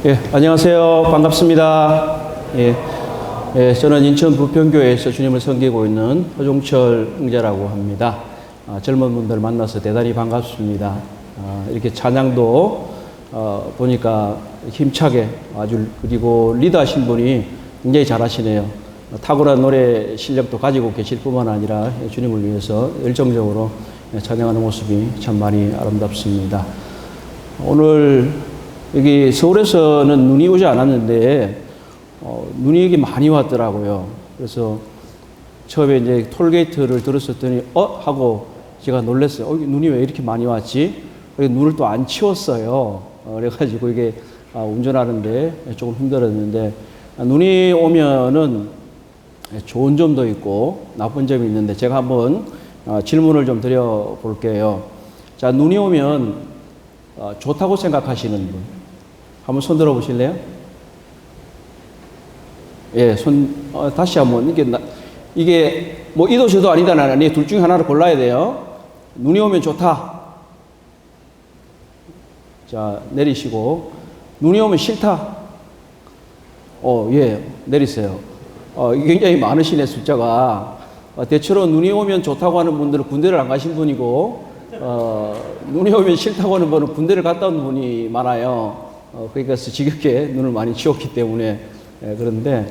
예, 안녕하세요. 반갑습니다. 저는 인천 부평교회에서 주님을 섬기고 있는 허종철 형제라고 합니다. 젊은 분들 만나서 대단히 반갑습니다. 이렇게 찬양도 보니까 힘차게 그리고 리더하신 분이 굉장히 잘하시네요. 탁월한 노래 실력도 가지고 계실 뿐만 아니라 주님을 위해서 열정적으로 찬양하는 모습이 참 많이 아름답습니다. 오늘 여기 서울에서는 눈이 오지 않았는데 눈이 여기 많이 왔더라고요. 그래서 처음에 이제 톨게이트를 들었었더니 하고 제가 놀랐어요. 눈이 왜 이렇게 많이 왔지? 그래서 눈을 또 안 치웠어요. 그래가지고 이게 운전하는데 조금 힘들었는데 눈이 오면은 좋은 점도 있고 나쁜 점이 있는데 제가 한번 질문을 좀 드려볼게요. 자, 눈이 오면 좋다고 생각하시는 분 한번 손 들어 보실래요? 예, 다시 한번 이게 뭐 이도 저도 아니다는 아니 둘 중에 하나를 골라야 돼요. 눈이 오면 좋다. 자, 내리시고 눈이 오면 싫다. 예, 내리세요. 굉장히 많으시네 숫자가. 대체로 눈이 오면 좋다고 하는 분들은 군대를 안 가신 분이고 눈이 오면 싫다고 하는 분은 군대를 갔다 온 분이 많아요. 그러니까 지겹게 눈을 많이 치웠기 때문에. 그런데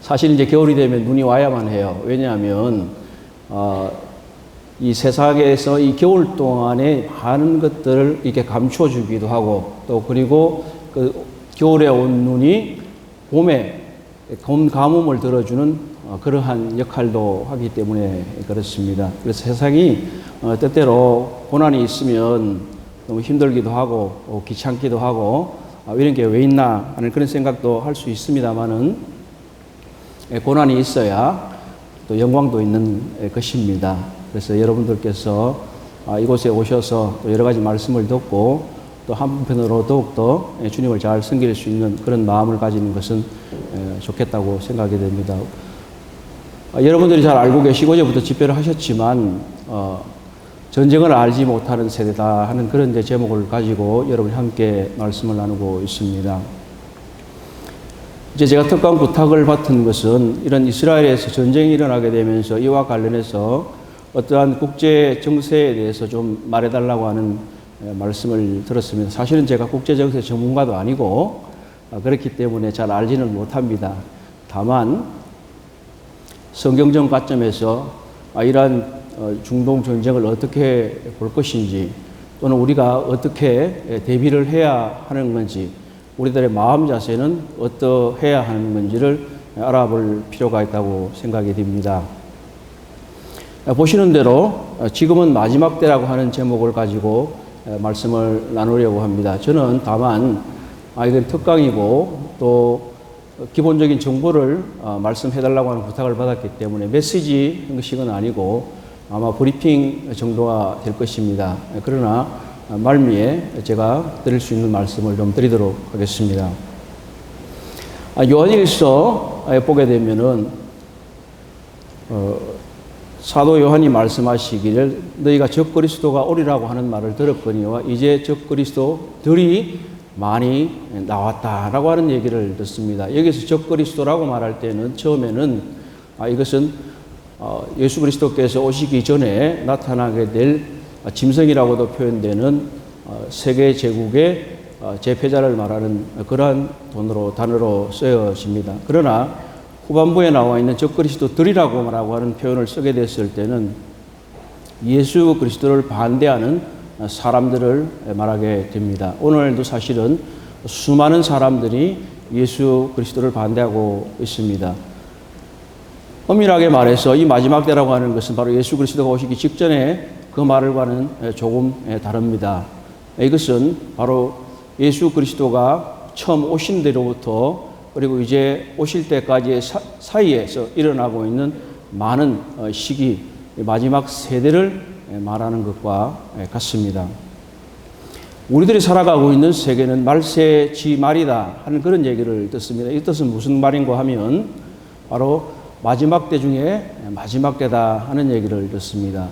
사실 이제 겨울이 되면 눈이 와야만 해요. 왜냐하면 이 세상에서 이 겨울 동안에 많은 것들을 이렇게 감추어 주기도 하고 또 그리고 그 겨울에 온 눈이 봄에 봄 가뭄을 들어주는 그러한 역할도 하기 때문에 그렇습니다. 그래서 세상이 때때로 고난이 있으면 너무 힘들기도 하고 귀찮기도 하고 이런 게 왜 있나 하는 그런 생각도 할 수 있습니다만은 고난이 있어야 또 영광도 있는 것입니다. 그래서 여러분들께서 이곳에 오셔서 또 여러 가지 말씀을 듣고 또 한편으로 더욱더 주님을 잘 섬길 수 있는 그런 마음을 가지는 것은 좋겠다고 생각이 됩니다. 여러분들이 잘 알고 계시고 어제부터 집회를 하셨지만 전쟁을 알지 못하는 세대다 하는 그런 제목을 가지고 여러분이 함께 말씀을 나누고 있습니다. 이제 제가 특강 부탁을 받은 것은 이런 이스라엘에서 전쟁이 일어나게 되면서 이와 관련해서 어떠한 국제 정세에 대해서 좀 말해달라고 하는 말씀을 들었습니다. 사실은 제가 국제 정세 전문가도 아니고 그렇기 때문에 잘 알지는 못합니다. 다만 성경적 관점에서 이러한 중동 전쟁을 어떻게 볼 것인지 또는 우리가 어떻게 대비를 해야 하는 건지 우리들의 마음 자세는 어떠해야 하는 건지를 알아볼 필요가 있다고 생각이 듭니다. 보시는 대로 지금은 마지막 때라고 하는 제목을 가지고 말씀을 나누려고 합니다. 저는 다만 이건 특강이고 또 기본적인 정보를 말씀해달라고 하는 부탁을 받았기 때문에 메시지 형식은 아니고 아마 브리핑 정도가 될 것입니다. 그러나 말미에 제가 드릴 수 있는 말씀을 좀 드리도록 하겠습니다. 요한일서에 보게 되면은 사도 요한이 말씀하시기를 너희가 적그리스도가 오리라고 하는 말을 들었거니와 이제 적그리스도들이 많이 나왔다라고 하는 얘기를 듣습니다. 여기서 적그리스도라고 말할 때는 처음에는 이것은 예수 그리스도께서 오시기 전에 나타나게 될 짐승이라고도 표현되는 세계 제국의 제패자를 말하는 그러한 단어로 쓰여집니다. 그러나 후반부에 나와 있는 적그리스도들이라고 말하고 하는 표현을 쓰게 됐을 때는 예수 그리스도를 반대하는 사람들을 말하게 됩니다. 오늘도 사실은 수많은 사람들이 예수 그리스도를 반대하고 있습니다. 엄밀하게 말해서 이 마지막 때라고 하는 것은 바로 예수 그리스도가 오시기 직전에 그 말과는 조금 다릅니다. 이것은 바로 예수 그리스도가 처음 오신 때로부터 그리고 이제 오실 때까지의 사이에서 일어나고 있는 많은 시기, 마지막 세대를 말하는 것과 같습니다. 우리들이 살아가고 있는 세계는 말세지 말이다 하는 그런 얘기를 듣습니다. 이 뜻은 무슨 말인가 하면 바로 마지막 때 중에 마지막 때다 하는 얘기를 듣습니다.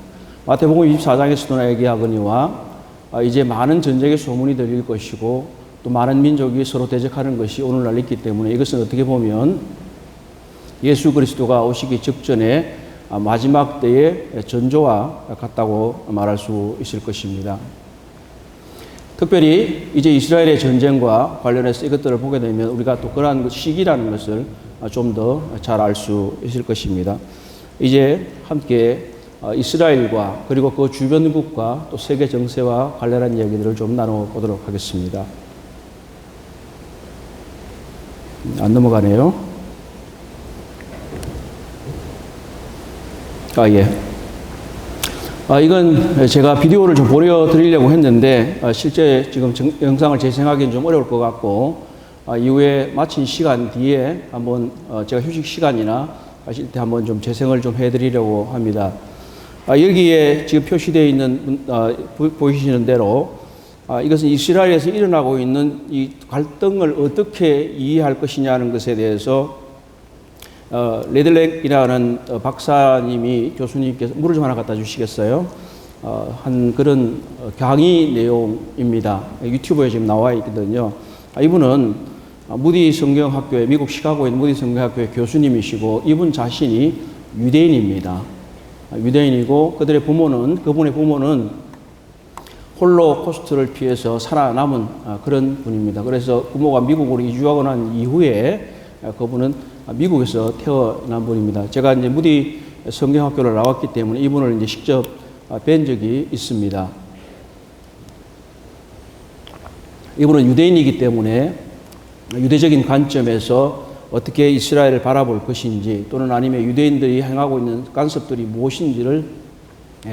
마태복음 24장에서도 얘기하거니와 이제 많은 전쟁의 소문이 들릴 것이고 또 많은 민족이 서로 대적하는 것이 오늘날 있기 때문에 이것은 어떻게 보면 예수 그리스도가 오시기 직전에 마지막 때의 전조와 같다고 말할 수 있을 것입니다. 특별히 이제 이스라엘의 전쟁과 관련해서 이것들을 보게 되면 우리가 또 그러한 시기라는 것을 좀 더 잘 알 수 있을 것입니다. 이제 함께 이스라엘과 그리고 그 주변국과 또 세계 정세와 관련한 이야기들을 좀 나눠보도록 하겠습니다. 안 넘어가네요. 예. 이건 제가 비디오를 좀 보여드리려고 했는데 실제 지금 영상을 재생하기는 좀 어려울 것 같고 이후에 마친 시간 뒤에 한번 제가 휴식 시간이나 하실 때 한번 좀 재생을 좀 해드리려고 합니다. 여기에 지금 표시되어 있는 보이시는 대로 이것은 이스라엘에서 일어나고 있는 이 갈등을 어떻게 이해할 것이냐는 것에 대해서 레들렉이라는 박사님이 교수님께서 물을 좀 하나 갖다 주시겠어요? 한 그런 강의 내용입니다. 유튜브에 지금 나와 있거든요. 이분은 무디 성경학교의 미국 시카고에 있는 무디 성경학교의 교수님이시고 이분 자신이 유대인입니다. 유대인이고 그분의 부모는 홀로코스트를 피해서 살아남은 그런 분입니다. 그래서 부모가 미국으로 이주하고 난 이후에 그분은 미국에서 태어난 분입니다. 제가 이제 무디 성경학교를 나왔기 때문에 이분을 이제 직접 뵌 적이 있습니다. 이분은 유대인이기 때문에 유대적인 관점에서 어떻게 이스라엘을 바라볼 것인지 또는 아니면 유대인들이 행하고 있는 간섭들이 무엇인지를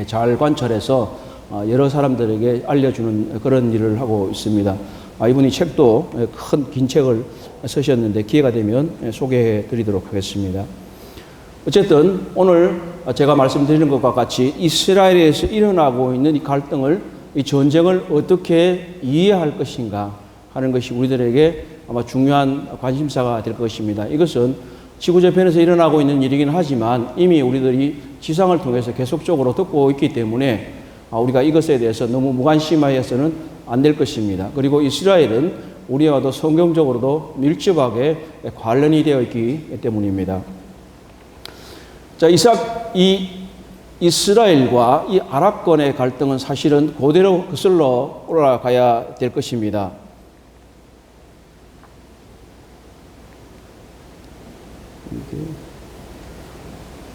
잘 관찰해서 여러 사람들에게 알려주는 그런 일을 하고 있습니다. 이분이 책도 긴 책을 쓰셨는데 기회가 되면 소개해 드리도록 하겠습니다. 어쨌든 오늘 제가 말씀드리는 것과 같이 이스라엘에서 일어나고 있는 이 갈등을, 이 전쟁을 어떻게 이해할 것인가 하는 것이 우리들에게 아마 중요한 관심사가 될 것입니다. 이것은 지구저편에서 일어나고 있는 일이긴 하지만 이미 우리들이 지상을 통해서 계속적으로 듣고 있기 때문에 우리가 이것에 대해서 너무 무관심하여서는 안 될 것입니다. 그리고 이스라엘은 우리와도 성경적으로도 밀접하게 관련이 되어 있기 때문입니다. 자, 이 이스라엘과 이 아랍권의 갈등은 사실은 그대로 거슬러 올라가야 될 것입니다.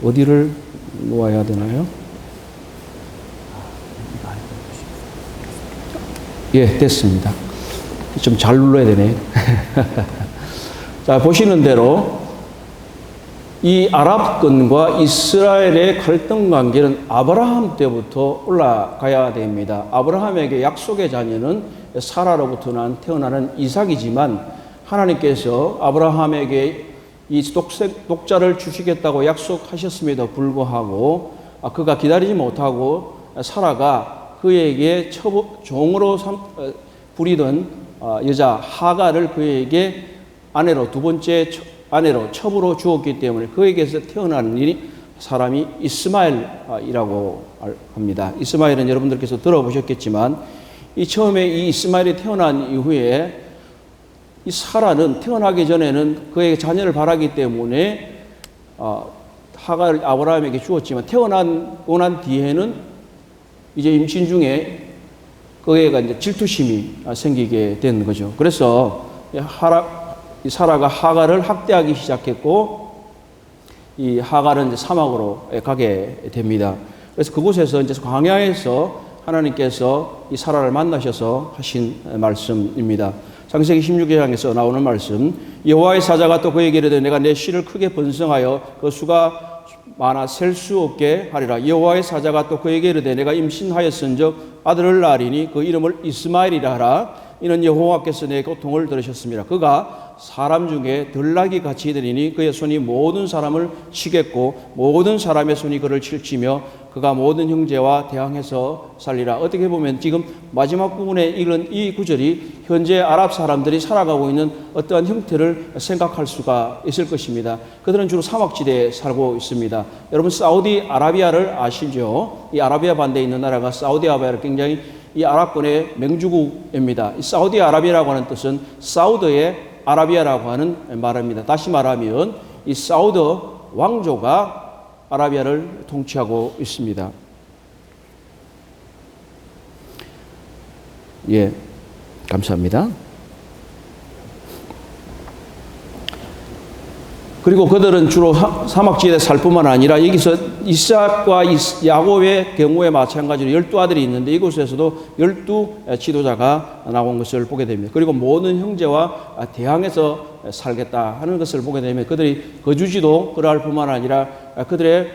어디를 놓아야 되나요? 예, 됐습니다. 좀 잘 눌러야 되네. 자, 보시는 대로 이 아랍권과 이스라엘의 갈등 관계는 아브라함 때부터 올라가야 됩니다. 아브라함에게 약속의 자녀는 사라로부터 태어나는 이삭이지만 하나님께서 아브라함에게 이 독자를 주시겠다고 약속하셨음에도 불구하고 그가 기다리지 못하고 사라가 그에게 종으로 부리던 여자 하갈을 그에게 두 번째 아내로 첩으로 주었기 때문에 그에게서 태어난 사람이 이스마엘이라고 합니다. 이스마엘은 여러분들께서 들어보셨겠지만 처음에 이 이스마엘이 태어난 이후에 이 사라는 태어나기 전에는 그에게 자녀를 바라기 때문에 하갈을 아브라함에게 주었지만 태어나고 난 뒤에는 이제 임신 중에 그에가 이제 질투심이 생기게 된 거죠. 그래서 이 사라가 하갈을 학대하기 시작했고 이 하갈은 이제 사막으로 가게 됩니다. 그래서 그곳에서 이제 광야에서 하나님께서 이 사라를 만나셔서 하신 말씀입니다. 창세기 16장에서 나오는 말씀. 여호와의 사자가 또 그에게 이르되 내가 내 씨를 크게 번성하여 그 수가 많아 셀 수 없게 하리라. 여호와의 사자가 또 그에게 이르되 내가 임신하였은즉 아들을 낳으리니 그 이름을 이스마엘이라 하라. 이는 여호와께서 내 고통을 들으셨습니다. 그가 사람 중에 들나귀 같이 되리니 그의 손이 모든 사람을 치겠고 모든 사람의 손이 그를 칠지며 그가 모든 형제와 대항해서 살리라. 어떻게 보면 지금 마지막 부분에 이런 이 구절이 현재 아랍 사람들이 살아가고 있는 어떠한 형태를 생각할 수가 있을 것입니다. 그들은 주로 사막지대에 살고 있습니다. 여러분 사우디아라비아를 아시죠? 이 아라비아 반대에 있는 나라가 사우디아라비아를 굉장히 이 아랍권의 맹주국입니다. 이 사우디아라비아라고 하는 뜻은 사우드의 아라비아라고 하는 말입니다. 다시 말하면 이 사우드 왕조가 아라비아를 통치하고 있습니다. 예, 감사합니다. 그리고 그들은 주로 사막지대에 살 뿐만 아니라 여기서 이삭과 야곱의 경우에 마찬가지로 12아들이 있는데 이곳에서도 12 지도자가 나온 것을 보게 됩니다. 그리고 모든 형제와 대항해서 살겠다 하는 것을 보게 되면 그들이 거주지도 그러할 뿐만 아니라 그들의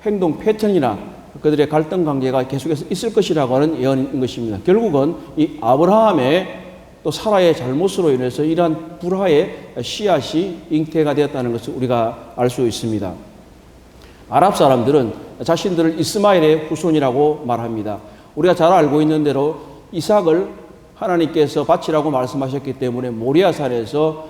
행동 패턴이나 그들의 갈등 관계가 계속해서 있을 것이라고 하는 예언인 것입니다. 결국은 이 아브라함의 또 사라의 잘못으로 인해서 이러한 불화의 씨앗이 잉태가 되었다는 것을 우리가 알 수 있습니다. 아랍 사람들은 자신들을 이스마엘의 후손이라고 말합니다. 우리가 잘 알고 있는 대로 이삭을 하나님께서 바치라고 말씀하셨기 때문에 모리아산에서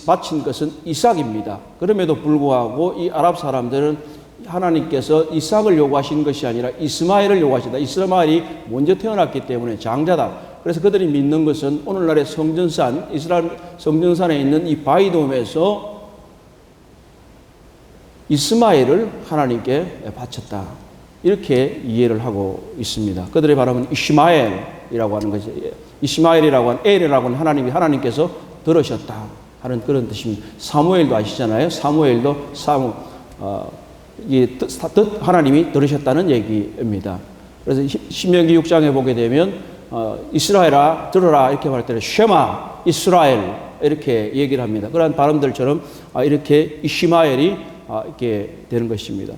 바친 것은 이삭입니다. 그럼에도 불구하고 이 아랍 사람들은 하나님께서 이삭을 요구하신 것이 아니라 이스마엘을 요구하신다. 이스마엘이 먼저 태어났기 때문에 장자다. 그래서 그들이 믿는 것은 오늘날의 성전산, 이스라엘 성전산에 있는 이 바이돔에서 이스마엘을 하나님께 바쳤다. 이렇게 이해를 하고 있습니다. 그들의 발음은 이시마엘이라고 하는 것이, 이시마엘이라고 하는 엘이라고 하는 하나님께서 들으셨다 하는 그런 뜻입니다. 사무엘도 아시잖아요. 사무엘도 이 뜻 하나님이 들으셨다는 얘기입니다. 그래서 신명기 6장에 보게 되면 이스라엘아 들어라 이렇게 말할 때는 쉐마 이스라엘 이렇게 얘기를 합니다. 그러한 발음들처럼 이렇게 이시마엘이 이렇게 되는 것입니다.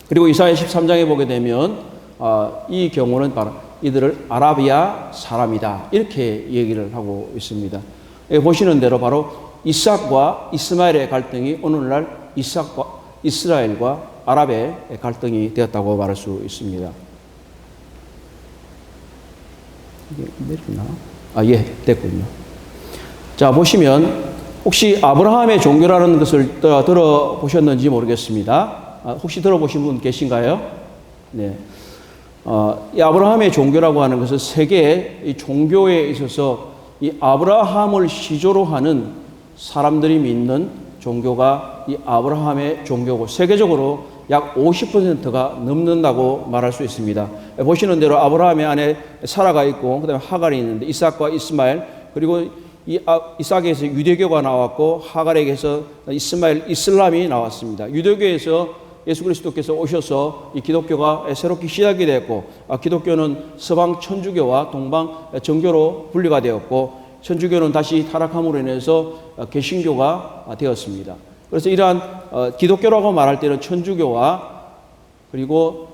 그리고 이사야 13장에 보게 되면 이 경우는 바로 이들을 아라비아 사람이다 이렇게 얘기를 하고 있습니다. 여기 보시는 대로 바로 이삭과 이스마엘의 갈등이 오늘날 이스라엘과 아랍의 갈등이 되었다고 말할 수 있습니다. 내렸나? 예, 됐군요. 자, 보시면 혹시 아브라함의 종교라는 것을 들어보셨는지 모르겠습니다. 혹시 들어보신 분 계신가요? 네. 이 아브라함의 종교라고 하는 것은 세계의 이 종교에 있어서 이 아브라함을 시조로 하는 사람들이 믿는 종교가 이 아브라함의 종교고 세계적으로 약 50%가 넘는다고 말할 수 있습니다. 보시는 대로 아브라함의 안에 사라가 있고 그다음에 하갈이 있는데 이삭과 이스마엘 그리고 이삭에서 유대교가 나왔고 하갈에게서 이슬람이 나왔습니다. 유대교에서 예수 그리스도께서 오셔서 이 기독교가 새롭게 시작이 되었고 기독교는 서방 천주교와 동방 정교로 분리가 되었고 천주교는 다시 타락함으로 인해서 개신교가 되었습니다. 그래서 이러한 기독교라고 말할 때는 천주교와 그리고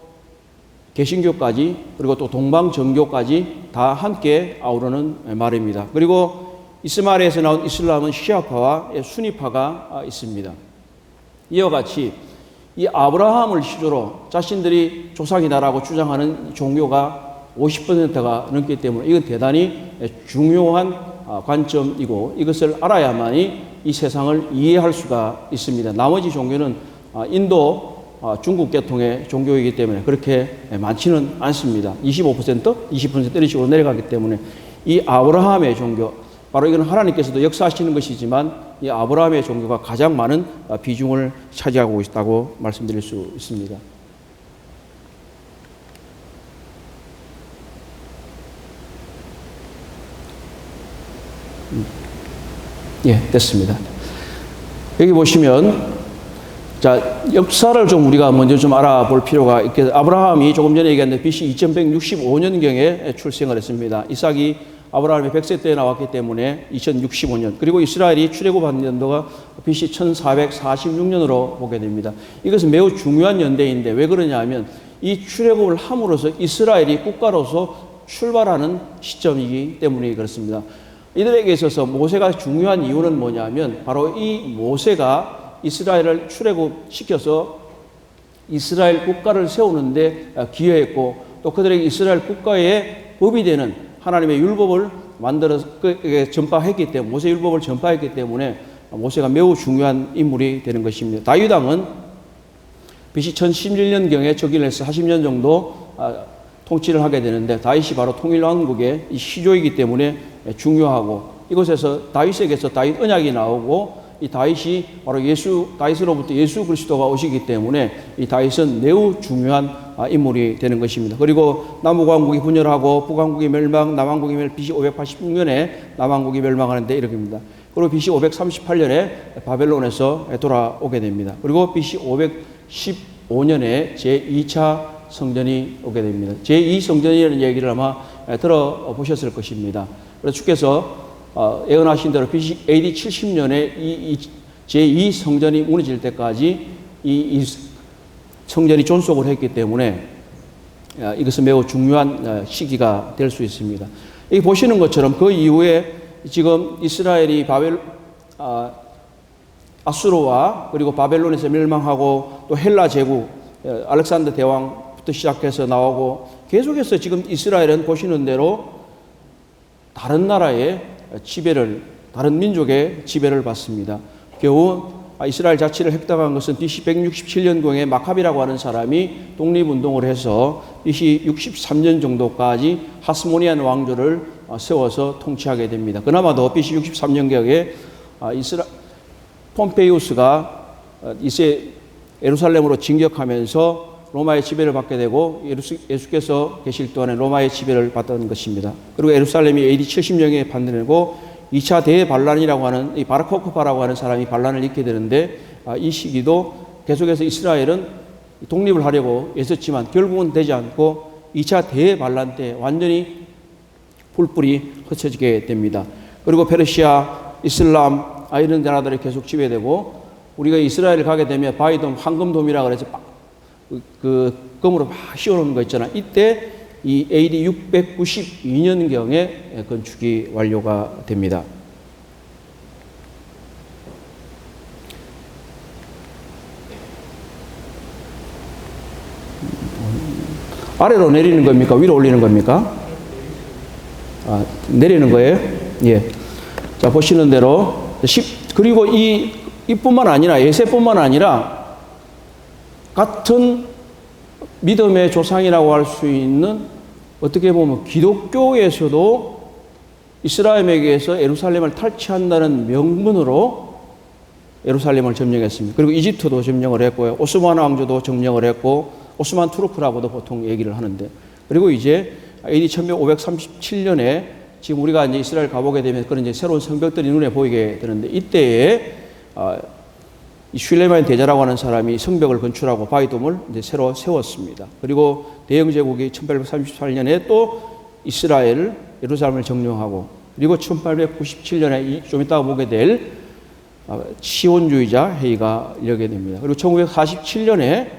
개신교까지 그리고 또 동방정교까지 다 함께 아우르는 말입니다. 그리고 이스마엘에서 나온 이슬람은 시아파와 수니파가 있습니다. 이와 같이 이 아브라함을 시조로 자신들이 조상이다라고 주장하는 종교가 50%가 넘기 때문에 이건 대단히 중요한 관점이고 이것을 알아야만이 이 세상을 이해할 수가 있습니다. 나머지 종교는 인도, 중국 계통의 종교이기 때문에 그렇게 많지는 않습니다. 25%, 20% 이런 식으로 내려가기 때문에 이 아브라함의 종교, 바로 이건 하나님께서도 역사하시는 것이지만 이 아브라함의 종교가 가장 많은 비중을 차지하고 있다고 말씀드릴 수 있습니다. 예, 됐습니다. 여기 보시면 자, 역사를 좀 우리가 먼저 좀 알아볼 필요가 있겠습니다. 아브라함이 조금 전에 얘기했는데 BC 2165년경에 출생을 했습니다. 이삭이 아브라함이 100세 때에 나왔기 때문에 2065년 그리고 이스라엘이 출애굽한 연도가 BC 1446년으로 보게 됩니다. 이것은 매우 중요한 연대인데 왜 그러냐 하면 이 출애굽을 함으로써 이스라엘이 국가로서 출발하는 시점이기 때문에 그렇습니다. 이들에게 있어서 모세가 중요한 이유는 뭐냐면 바로 이 모세가 이스라엘을 출애굽시켜서 이스라엘 국가를 세우는데 기여했고 또 그들에게 이스라엘 국가의 법이 되는 하나님의 율법을 만들어서 전파했기 때문에 모세 율법을 전파했기 때문에 모세가 매우 중요한 인물이 되는 것입니다. 다윗 왕은 BC 1011년경에 즉위를 해서 40년 정도 통치를 하게 되는데 다윗이 바로 통일왕국의 이 시조이기 때문에 중요하고 이곳에서 다윗에게서 다윗 언약이 나오고 이 다윗이 바로 다윗으로부터 예수 그리스도가 오시기 때문에 이 다윗은 매우 중요한 인물이 되는 것입니다. 그리고 남북왕국이 분열하고 북왕국이 멸망, 남왕국이 BC 586년에 남왕국이 멸망하는데 이렇게 됩니다. 그리고 BC 538년에 바벨론에서 돌아오게 됩니다. 그리고 BC 515년에 제2차 성전이 오게 됩니다. 제2성전이라는 얘기를 아마 들어보셨을 것입니다. 그래서 주께서 예언하신 대로 BC AD 70년에 이 제2성전이 무너질 때까지 이 성전이 존속을 했기 때문에 이것은 매우 중요한 시기가 될 수 있습니다. 여기 보시는 것처럼 그 이후에 지금 이스라엘이 아수르와 그리고 바벨론에서 멸망하고 또 헬라 제국 알렉산더 대왕부터 시작해서 나오고 계속해서 지금 이스라엘은 보시는 대로 다른 나라의 지배를, 다른 민족의 지배를 받습니다. 겨우 이스라엘 자치를 획득한 것은 BC 167년경에 마카비라고 하는 사람이 독립운동을 해서 BC 63년 정도까지 하스모니안 왕조를 세워서 통치하게 됩니다. 그나마도 BC 63년경에 폼페이우스가 예루살렘으로 진격하면서 로마의 지배를 받게 되고 예수께서 계실 동안에 로마의 지배를 받던 것입니다. 그리고 예루살렘이 AD 70년에 반대되고 2차 대반란이라고 하는 이 바르코크파라고 하는 사람이 반란을 일으키게 되는데 이 시기도 계속해서 이스라엘은 독립을 하려고 애썼지만 결국은 되지 않고 2차 대반란 때 완전히 불불이 흩어지게 됩니다. 그리고 페르시아, 이슬람 이런 나라들이 계속 지배되고 우리가 이스라엘을 가게 되면 바이돔, 황금돔이라 그래서 그 금으로 막 씌워놓은 거 있잖아. 이때 이 AD 692년경에 건축이 완료가 됩니다. 아래로 내리는 겁니까? 위로 올리는 겁니까? 내리는 거예요? 예. 자, 보시는 대로 그리고 이뿐만 아니라 예새뿐만 아니라 같은 믿음의 조상이라고 할 수 있는 어떻게 보면 기독교에서도 이스라엘에게서 예루살렘을 탈취한다는 명분으로 예루살렘을 점령했습니다. 그리고 이집트도 점령을 했고요. 오스만 왕조도 점령을 했고 오스만 투르크라고도 보통 얘기를 하는데 그리고 이제 AD 1537년에 지금 우리가 이제 이스라엘 가보게 되면 그런 이제 새로운 성벽들이 눈에 보이게 되는데 이때에 이 슐레마인 대자라고 하는 사람이 성벽을 건축하고 바이돔을 이제 새로 세웠습니다. 그리고 대영 제국이 1838년에 또 예루살렘을 점령하고 그리고 1897년에 좀 이따가 보게 될 시온주의자 회의가 열리게 됩니다. 그리고 1947년에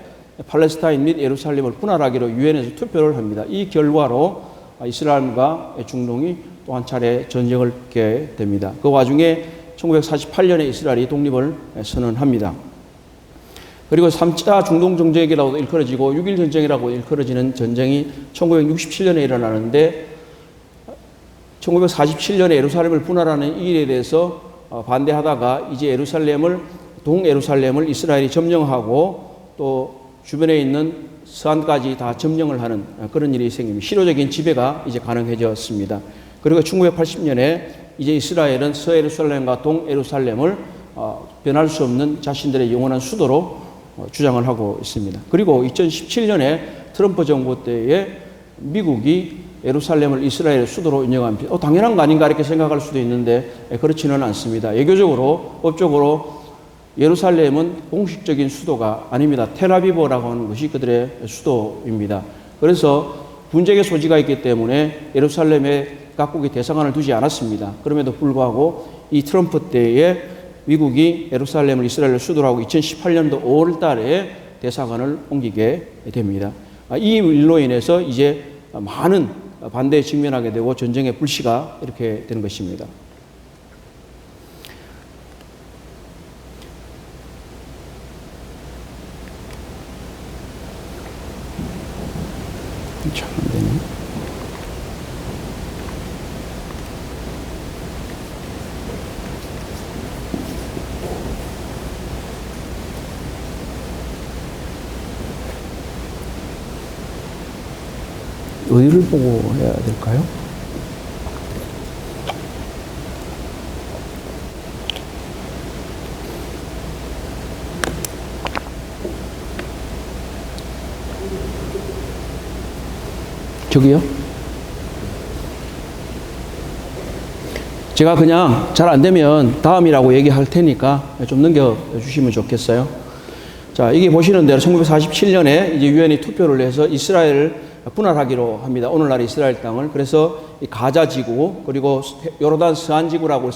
팔레스타인 및 예루살렘을 분할하기로 유엔에서 투표를 합니다. 이 결과로 이스라엘과 중동이 또 한 차례 전쟁을 겪게 됩니다. 그 와중에 1948년에 이스라엘이 독립을 선언합니다. 그리고 3차 중동 정전이라고 일컬어지고 6.1 전쟁이라고 일컬어지는 전쟁이 1967년에 일어나는데 1947년에 예루살렘을 분할하는 이 일에 대해서 반대하다가 이제 동예루살렘을 이스라엘이 점령하고 또 주변에 있는 서안까지 다 점령을 하는 그런 일이 생깁니다. 실효적인 지배가 이제 가능해졌습니다. 그리고 1980년에 이제 이스라엘은 서예루살렘과 동예루살렘을 변할 수 없는 자신들의 영원한 수도로 주장을 하고 있습니다. 그리고 2017년에 트럼프 정부 때에 미국이 예루살렘을 이스라엘의 수도로 인정합니다. 당연한 거 아닌가 이렇게 생각할 수도 있는데 그렇지는 않습니다. 외교적으로, 법적으로 예루살렘은 공식적인 수도가 아닙니다. 텔아비브라고 하는 것이 그들의 수도입니다. 그래서 분쟁의 소지가 있기 때문에 예루살렘에 각국이 대사관을 두지 않았습니다. 그럼에도 불구하고 이 트럼프 때에 미국이 예루살렘을 이스라엘의 수도로 하고 2018년도 5월 달에 대사관을 옮기게 됩니다. 이 일로 인해서 이제 많은 반대에 직면하게 되고 전쟁의 불씨가 이렇게 되는 것입니다. 참 안 되네. 어디를 보고 해야 될까요? 저기요? 제가 그냥 잘 안 되면 다음이라고 얘기할 테니까 좀 넘겨주시면 좋겠어요. 자, 이게 보시는 대로 1947년에 이제 유엔이 투표를 해서 이스라엘을 분할하기로 합니다. 오늘날 이스라엘 땅을. 그래서 이 가자 지구, 그리고 요르단 서안 지구라고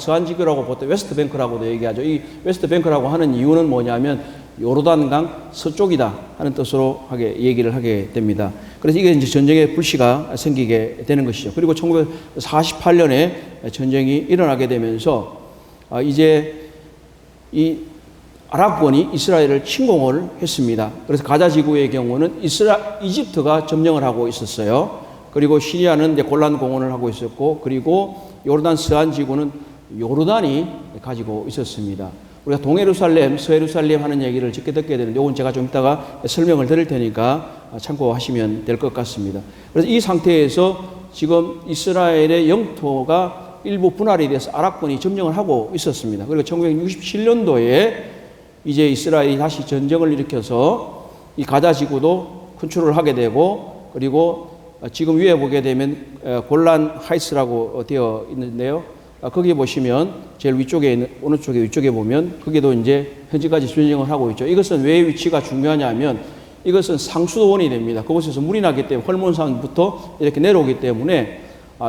보통 웨스트뱅크라고도 얘기하죠. 이 웨스트뱅크라고 하는 이유는 뭐냐면 요르단강 서쪽이다 하는 뜻으로 얘기를 하게 됩니다. 그래서 이게 이제 전쟁의 불씨가 생기게 되는 것이죠. 그리고 1948년에 전쟁이 일어나게 되면서 이제 이 아랍권이 이스라엘을 침공을 했습니다. 그래서 가자 지구의 경우는 이집트가 점령을 하고 있었어요. 그리고 시리아는 이제 골란 공원을 하고 있었고, 그리고 요르단 서안 지구는 요르단이 가지고 있었습니다. 우리가 동예루살렘, 서예루살렘 하는 얘기를 적게 듣게 되는데, 이건 제가 좀 이따가 설명을 드릴 테니까 참고하시면 될 것 같습니다. 그래서 이 상태에서 지금 이스라엘의 영토가 일부 분할이 돼서 아랍권이 점령을 하고 있었습니다. 그리고 1967년도에 이제 이스라엘이 다시 전쟁을 일으켜서 이 가자 지구도 컨트롤을 하게 되고, 그리고 지금 위에 보게 되면 골란 하이츠라고 되어 있는데요. 거기 보시면 제일 위쪽에 있는, 오른쪽에 위쪽에 보면 거기도 이제 현재까지 전쟁을 하고 있죠. 이것은 왜 위치가 중요하냐면 이것은 상수도원이 됩니다. 그곳에서 물이 나기 때문에 헐몬산부터 이렇게 내려오기 때문에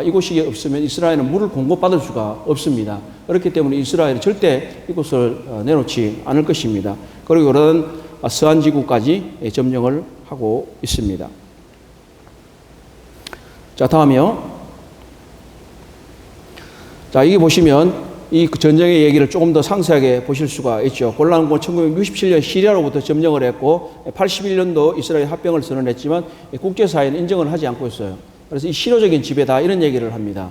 이곳이 없으면 이스라엘은 물을 공급받을 수가 없습니다. 그렇기 때문에 이스라엘은 절대 이곳을 내놓지 않을 것입니다. 그리고 요르단 서안 지구까지 점령을 하고 있습니다. 자, 다음이요. 자, 여기 보시면 이 전쟁의 얘기를 조금 더 상세하게 보실 수가 있죠. 골란군 1967년 시리아로부터 점령을 했고 81년도 이스라엘 합병을 선언했지만 국제사회는 인정을 하지 않고 있어요. 그래서 이 실효적인 지배다 이런 얘기를 합니다.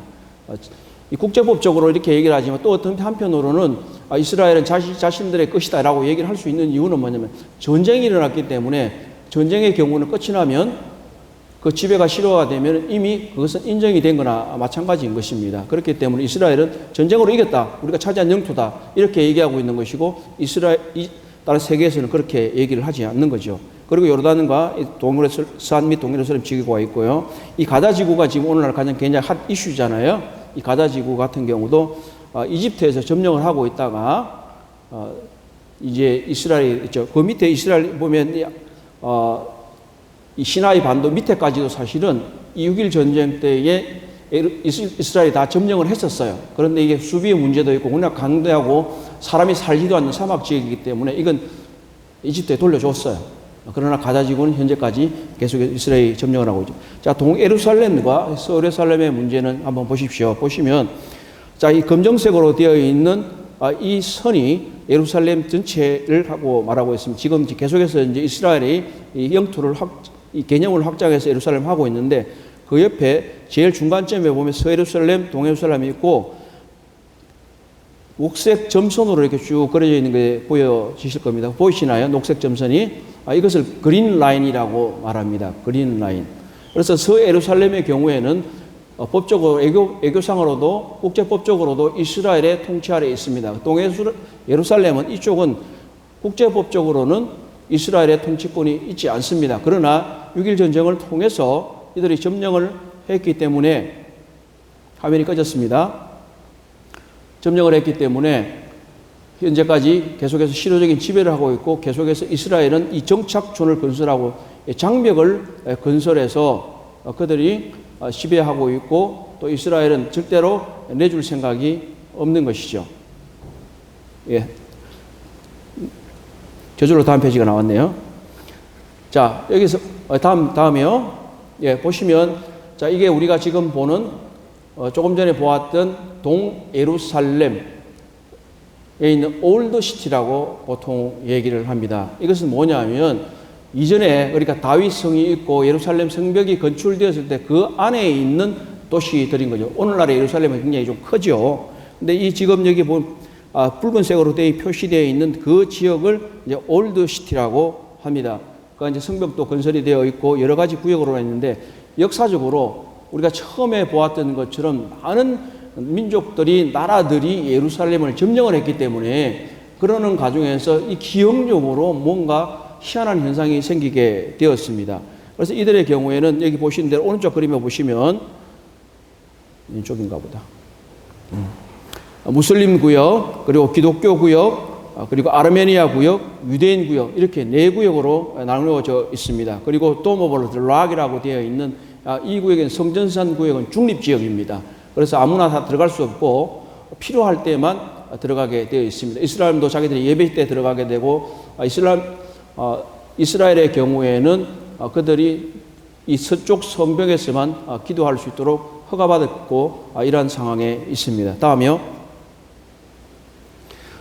이 국제법적으로 이렇게 얘기를 하지만 또 어떤 한편으로는 이스라엘은 자신들의 것이다 라고 얘기를 할 수 있는 이유는 뭐냐면 전쟁이 일어났기 때문에 전쟁의 경우는 끝이 나면 그 지배가 실효가 되면 이미 그것은 인정이 된 거나 마찬가지인 것입니다. 그렇기 때문에 이스라엘은 전쟁으로 이겼다. 우리가 차지한 영토다. 이렇게 얘기하고 있는 것이고 다른 세계에서는 그렇게 얘기를 하지 않는 거죠. 그리고 요르단과 서안 및 동예루살렘 지구가 있고요. 이 가자 지구가 지금 오늘날 가장 굉장히 핫 이슈잖아요. 이 가자 지구 같은 경우도 이집트에서 점령을 하고 있다가 이제 이스라엘이 있죠. 그 밑에 이스라엘 보면 이 시나이 반도 밑에까지도 사실은 이 6.1 전쟁 때에 이스라엘이 다 점령을 했었어요. 그런데 이게 수비의 문제도 있고 워낙 강대하고 사람이 살지도 않는 사막 지역이기 때문에 이건 이집트에 돌려줬어요. 그러나 가자 지구는 현재까지 계속 이스라엘이 점령을 하고 있죠. 자, 동예루살렘과 서예루살렘의 문제는 한번 보십시오. 보시면 자, 이 검정색으로 되어 있는 이 선이 예루살렘 전체를 하고 말하고 있습니다. 지금 계속해서 이제 이스라엘이 이 영토를 이 개념을 확장해서 예루살렘 하고 있는데 그 옆에 제일 중간점에 보면 서예루살렘, 동예루살렘이 있고 녹색 점선으로 이렇게 쭉 그려져 있는 게 보여지실 겁니다. 보이시나요? 녹색 점선이. 이것을 그린 라인이라고 말합니다. 그린 라인. 그래서 서예루살렘의 경우에는 법적으로 외교상으로도 국제법적으로도 이스라엘의 통치 아래에 있습니다. 동예루살렘은 이쪽은 국제법적으로는 이스라엘의 통치권이 있지 않습니다. 그러나 6.1 전쟁을 통해서 이들이 점령을 했기 때문에 화면이 꺼졌습니다. 점령을 했기 때문에 현재까지 계속해서 실효적인 지배를 하고 있고 계속해서 이스라엘은 이 정착촌을 건설하고 장벽을 건설해서 그들이 지배하고 있고 또 이스라엘은 절대로 내줄 생각이 없는 것이죠. 예. 저절로 다음 페이지가 나왔네요. 자, 여기서 다음이요. 예, 보시면 자, 이게 우리가 지금 보는 조금 전에 보았던 동예루살렘에 있는 올드 시티라고 보통 얘기를 합니다. 이것은 뭐냐면 이전에 그러니까 다윗성이 있고 예루살렘 성벽이 건축되었을 때 그 안에 있는 도시들인 거죠. 오늘날의 예루살렘은 굉장히 좀 크죠. 근데 이 지금 여기 보면 붉은색으로 표시되어 있는 그 지역을 이제 올드 시티라고 합니다. 그 이제 성벽도 건설이 되어 있고 여러 가지 구역으로 있는데 역사적으로 우리가 처음에 보았던 것처럼 많은 민족들이, 나라들이 예루살렘을 점령을 했기 때문에 그러는 과정에서 이 기형적으로 뭔가 희한한 현상이 생기게 되었습니다. 그래서 이들의 경우에는 여기 보시는 대로 오른쪽 그림에 보시면 이쪽인가 보다. 무슬림 구역, 그리고 기독교 구역, 그리고 아르메니아 구역, 유대인 구역, 이렇게 네 구역으로 나누어져 있습니다. 그리고 도모볼로 락이라고 되어 있는 이 구역은 성전산 구역은 중립지역입니다. 그래서 아무나 다 들어갈 수 없고 필요할 때만 들어가게 되어 있습니다. 이스라엘도 자기들이 예배 때 들어가게 되고, 이스라엘의 경우에는 그들이 이 서쪽 성벽에서만 기도할 수 있도록 허가받았고, 이러한 상황에 있습니다. 다음이요.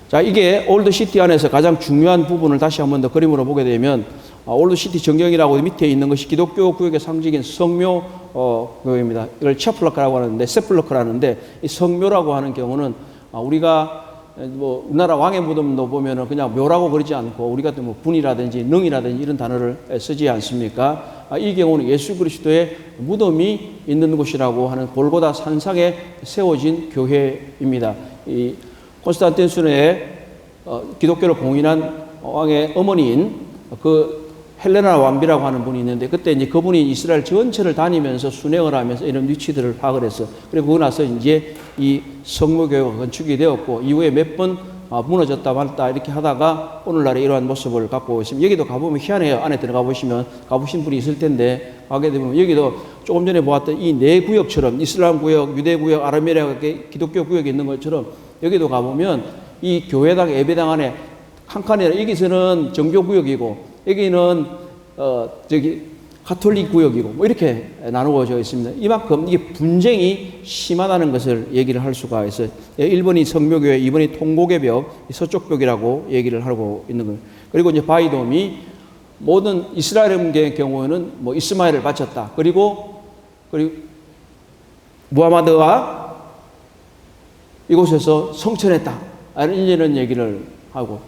자, 이게 올드시티 안에서 가장 중요한 부분을 다시 한 번 더 그림으로 보게 되면, 올드시티 정경이라고 밑에 있는 것이 기독교 구역의 상징인 성묘 구역입니다. 이걸 샤플러크라고 하는데, 세플러크라고 하는데, 이 성묘라고 하는 경우는 우리가 뭐 우리나라 왕의 무덤도 보면은 그냥 묘라고 그러지 않고 우리 같은 뭐 분이라든지 능이라든지 이런 단어를 쓰지 않습니까? 이 경우는 예수 그리스도의 무덤이 있는 곳이라고 하는 골고다 산상에 세워진 교회입니다. 이 콘스탄티누스의 기독교를 공인한 왕의 어머니인 그 헬레나 왕비라고 하는 분이 있는데, 그때 이제 그분이 이스라엘 전체를 다니면서 순회을 하면서 이런 위치들을 파악을 했어. 그리고 그러고 나서 이제 이 성묘교회가 건축이 되었고, 이후에 몇 번 무너졌다 말다 이렇게 하다가 오늘날의 이러한 모습을 갖고 있습니다. 여기도 가보면 희한해요. 안에 들어가 보시면, 가보신 분이 있을 텐데, 가게 되면 여기도 조금 전에 보았던 이 네 구역처럼 이슬람 구역, 유대 구역, 아르메니아 기독교 구역이 있는 것처럼 여기도 가보면 이 교회당, 예배당 안에 칸칸이 여기서는 정교 구역이고, 여기는 가톨릭 구역이고 뭐 이렇게 나누어져 있습니다. 이만큼 이게 분쟁이 심하다는 것을 얘기를 할 수가 있어요. 1번이 성묘교회, 2번이 통곡의 벽, 서쪽 벽이라고 얘기를 하고 있는 거예요. 그리고 이제 바이돔이 모든 이스라엘의 경우에는 뭐 이스마엘을 바쳤다. 그리고 무하마드와 이곳에서 성천했다. 이런 얘기를 하고,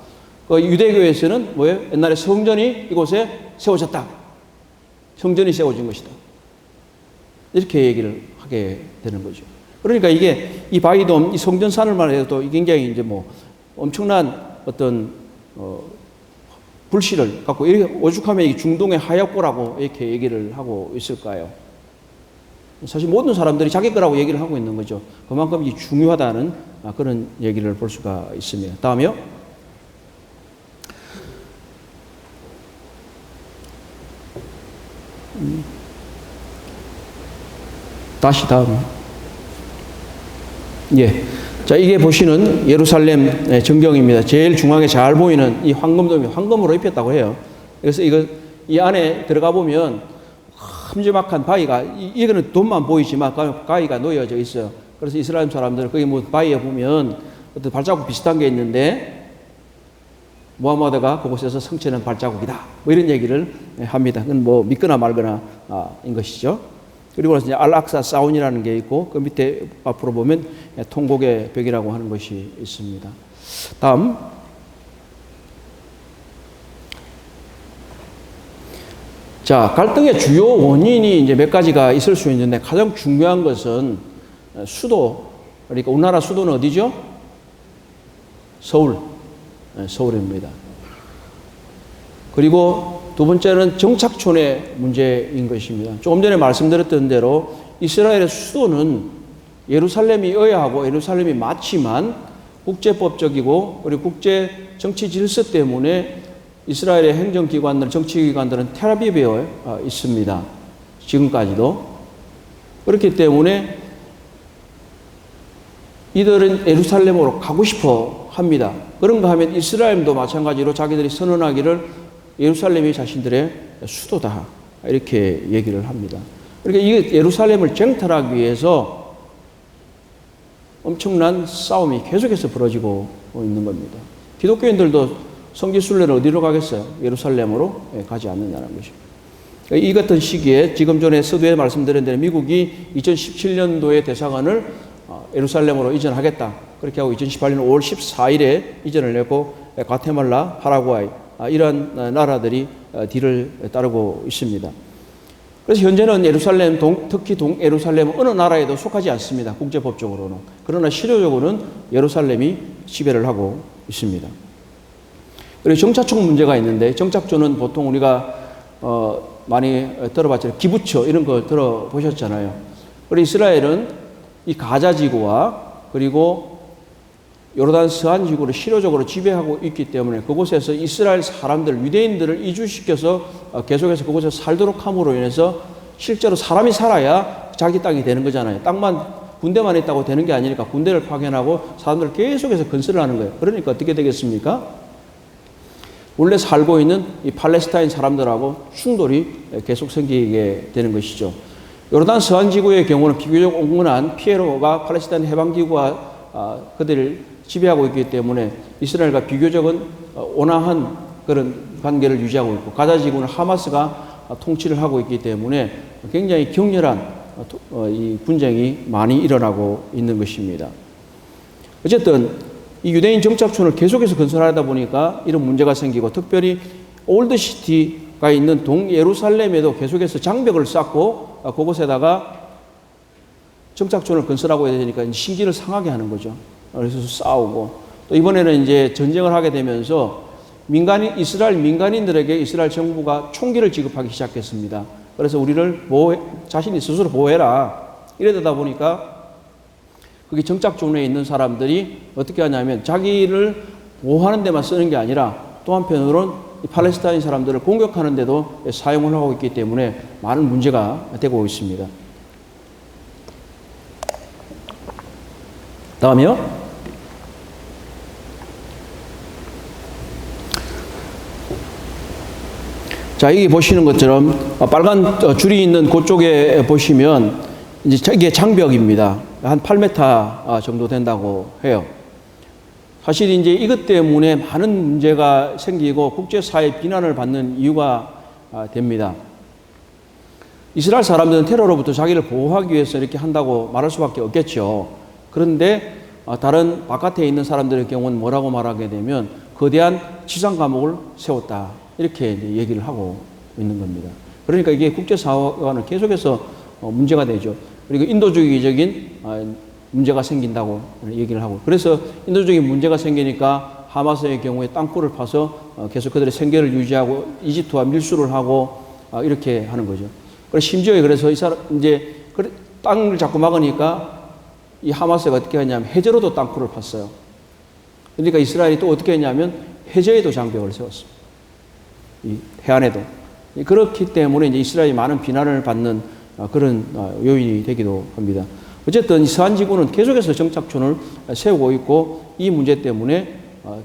그 유대교에서는 뭐예요? 옛날에 성전이 이곳에 세워졌다. 성전이 세워진 것이다. 이렇게 얘기를 하게 되는 거죠. 그러니까 이게 이 바이돔, 이 성전산을 말해도 굉장히 이제 뭐 엄청난 어떤 불씨를 갖고, 이렇게 오죽하면 이 중동의 하얗고라고 이렇게 얘기를 하고 있을까요? 사실 모든 사람들이 자기 거라고 얘기를 하고 있는 거죠. 그만큼 이 중요하다는 그런 얘기를 볼 수가 있습니다. 다음이요. 다시 다음. 예. 자, 이게 보시는 예루살렘 전경입니다. 제일 중앙에 잘 보이는 이 황금돔이 황금으로 입혔다고 해요. 그래서 이 안에 들어가 보면 큼지막한 바위가, 이거는 돈만 보이지만 바위가 놓여져 있어요. 그래서 이스라엘 사람들은 거기 뭐 바위에 보면 어떤 발자국 비슷한 게 있는데, 무하마드가 그곳에서 성취는 발자국이다. 뭐 이런 얘기를 합니다. 그건 뭐 믿거나 말거나 인 것이죠. 그리고 이제 알악사 사운이라는 게 있고, 그 밑에 앞으로 보면 통곡의 벽이라고 하는 것이 있습니다. 다음. 자, 갈등의 주요 원인이 이제 몇 가지가 있을 수 있는데, 가장 중요한 것은 수도, 그러니까 우리나라 수도는 어디죠? 서울입니다. 그리고 두 번째는 정착촌의 문제인 것입니다. 조금 전에 말씀드렸던 대로 이스라엘의 수도는 예루살렘이어야 하고 예루살렘이 맞지만 국제법적이고 그리고 국제 정치 질서 때문에 이스라엘의 행정기관들, 정치기관들은 텔아비브에 있습니다. 지금까지도. 그렇기 때문에 이들은 예루살렘으로 가고 싶어 합니다. 그런가 하면 이스라엘도 마찬가지로 자기들이 선언하기를 예루살렘이 자신들의 수도다. 이렇게 얘기를 합니다. 그러니까 이 예루살렘을 쟁탈하기 위해서 엄청난 싸움이 계속해서 벌어지고 있는 겁니다. 기독교인들도 성지순례를 어디로 가겠어요? 예루살렘으로 가지 않는다는 것입니다. 이 같은 시기에 지금 전에 서두에 말씀드린 대로 미국이 2017년도에 대사관을 예루살렘으로 이전하겠다. 그렇게 하고 2018년 5월 14일에 이전을 했고, 과테말라, 파라과이 이런 나라들이 뒤를 따르고 있습니다. 그래서 현재는 예루살렘, 특히 동예루살렘은 어느 나라에도 속하지 않습니다. 국제법적으로는. 그러나 실효적으로는 예루살렘이 지배를 하고 있습니다. 그리고 정착촌 문제가 있는데, 정착촌은 보통 우리가 많이 들어봤잖아요. 기부처 이런 거 들어보셨잖아요. 그리고 이스라엘은 이 가자 지구와 그리고 요르단 서안 지구를 실효적으로 지배하고 있기 때문에 그곳에서 이스라엘 사람들, 유대인들을 이주시켜서 계속해서 그곳에 살도록 함으로 인해서 실제로 사람이 살아야 자기 땅이 되는 거잖아요. 땅만, 군대만 있다고 되는 게 아니니까 군대를 파견하고 사람들을 계속해서 건설을 하는 거예요. 그러니까 어떻게 되겠습니까? 원래 살고 있는 이 팔레스타인 사람들하고 충돌이 계속 생기게 되는 것이죠. 요르단 서안 지구의 경우는 비교적 온건한 피에로가 팔레스타인 해방기구와 그들을 지배하고 있기 때문에 이스라엘과 비교적은 온화한 그런 관계를 유지하고 있고, 가자 지구는 하마스가 통치를 하고 있기 때문에 굉장히 격렬한 이 분쟁이 많이 일어나고 있는 것입니다. 어쨌든 이 유대인 정착촌을 계속해서 건설하다 보니까 이런 문제가 생기고, 특별히 올드시티가 있는 동예루살렘에도 계속해서 장벽을 쌓고 그곳에다가 정착촌을 건설하고 해야 되니까 신기를 상하게 하는 거죠. 그래서 싸우고, 또 이번에는 이제 전쟁을 하게 되면서 이스라엘 민간인들에게 이스라엘 정부가 총기를 지급하기 시작했습니다. 그래서 우리를 자신이 스스로 보호해라. 이러다 보니까 그게 정착촌에 있는 사람들이 어떻게 하냐면 자기를 보호하는 데만 쓰는 게 아니라 또 한편으로는 팔레스타인 사람들을 공격하는 데도 사용을 하고 있기 때문에 많은 문제가 되고 있습니다. 다음이요. 자, 여기 보시는 것처럼 빨간 줄이 있는 그쪽에 보시면 이제 이게 장벽입니다. 한 8m 정도 된다고 해요. 사실 이제 이것 때문에 많은 문제가 생기고 국제사회 비난을 받는 이유가 됩니다. 이스라엘 사람들은 테러로부터 자기를 보호하기 위해서 이렇게 한다고 말할 수밖에 없겠죠. 그런데 다른 바깥에 있는 사람들의 경우는 뭐라고 말하게 되면 거대한 지상 감옥을 세웠다. 이렇게 얘기를 하고 있는 겁니다. 그러니까 이게 국제사회와는 계속해서 문제가 되죠. 그리고 인도주의적인 문제가 생긴다고 얘기를 하고, 그래서 인도적인 문제가 생기니까 하마스의 경우에 땅굴을 파서 계속 그들의 생계를 유지하고 이집트와 밀수를 하고 이렇게 하는 거죠. 그래서 심지어 그래서 이 사람 이제 땅을 자꾸 막으니까 이 하마스가 어떻게 하냐면 해저로도 땅굴을 팠어요. 그러니까 이스라엘이 또 어떻게 했냐면 해저에도 장벽을 세웠습니다. 이 해안에도. 그렇기 때문에 이제 이스라엘이 많은 비난을 받는 그런 요인이 되기도 합니다. 어쨌든 이 서안 지구는 계속해서 정착촌을 세우고 있고 이 문제 때문에